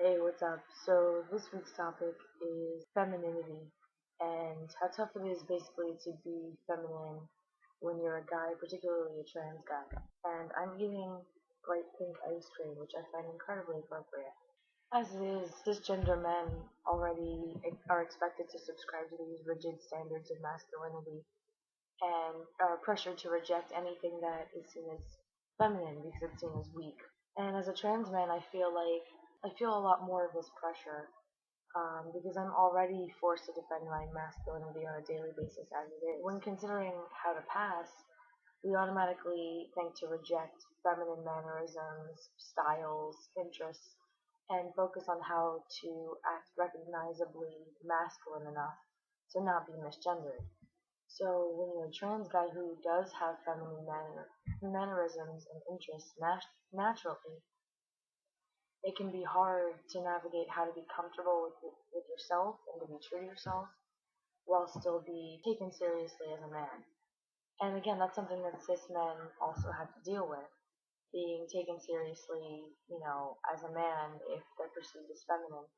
Hey, what's up? So this week's topic is femininity and how tough it is basically to be feminine when you're a guy, particularly a trans guy. And I'm eating bright pink ice cream, which I find incredibly appropriate. As it is, cisgender men already are expected to subscribe to these rigid standards of masculinity and are pressured to reject anything that is seen as feminine because it's seen as weak. And as a trans man, I feel a lot more of this pressure because I'm already forced to defend my masculinity on a daily basis as it is. When considering how to pass, we automatically think to reject feminine mannerisms, styles, interests, and focus on how to act recognizably masculine enough to not be misgendered. So when you're a trans guy who does have feminine mannerisms and interests naturally, it can be hard to navigate how to be comfortable with yourself and to be true to yourself while still be taken seriously as a man. And again, that's something that cis men also have to deal with, being taken seriously, as a man if they're perceived as feminine.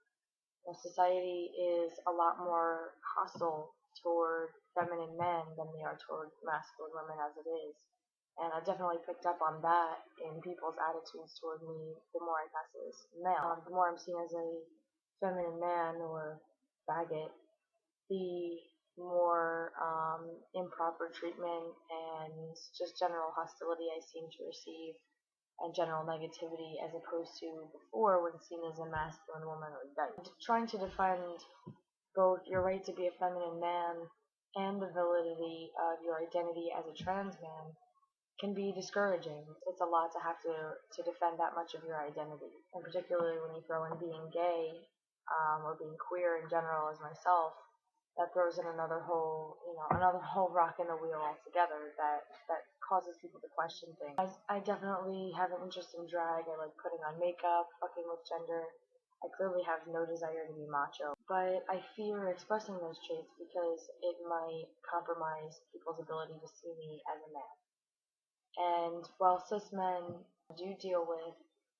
Society is a lot more hostile toward feminine men than they are toward masculine women as it is. And I definitely picked up on that in people's attitudes toward me the more I pass as male. The more I'm seen as a feminine man or faggot, the more improper treatment and just general hostility I seem to receive and general negativity as opposed to before when seen as a masculine woman or guy. Trying to defend both your right to be a feminine man and the validity of your identity as a trans man can be discouraging. It's a lot to have to defend that much of your identity, and particularly when you throw in being gay or being queer in general as myself, that throws in another whole rock in the wheel altogether that causes people to question things. I definitely have an interest in drag. I like putting on makeup, fucking with gender. I clearly have no desire to be macho, but I fear expressing those traits because it might compromise people's ability to see me as a man. And while cis men do deal with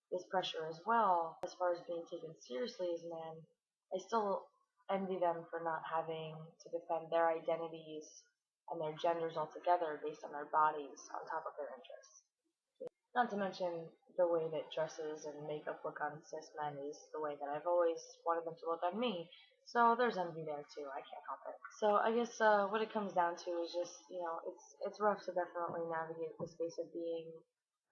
this pressure as well, as far as being taken seriously as men, I still envy them for not having to defend their identities and their genders altogether based on their bodies on top of their interests. Not to mention the way that dresses and makeup look on cis men is the way that I've always wanted them to look on me. So there's envy there too. I can't help it. So I guess what it comes down to is just it's rough to definitely navigate the space of being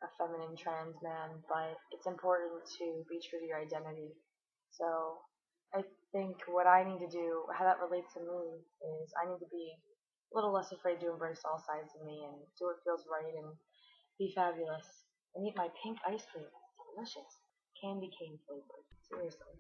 a feminine trans man, but it's important to be true to your identity. So I think what I need to do, how that relates to me, is I need to be a little less afraid to embrace all sides of me and do what feels right and be fabulous and eat my pink ice cream. It's delicious. Candy cane flavored. Seriously.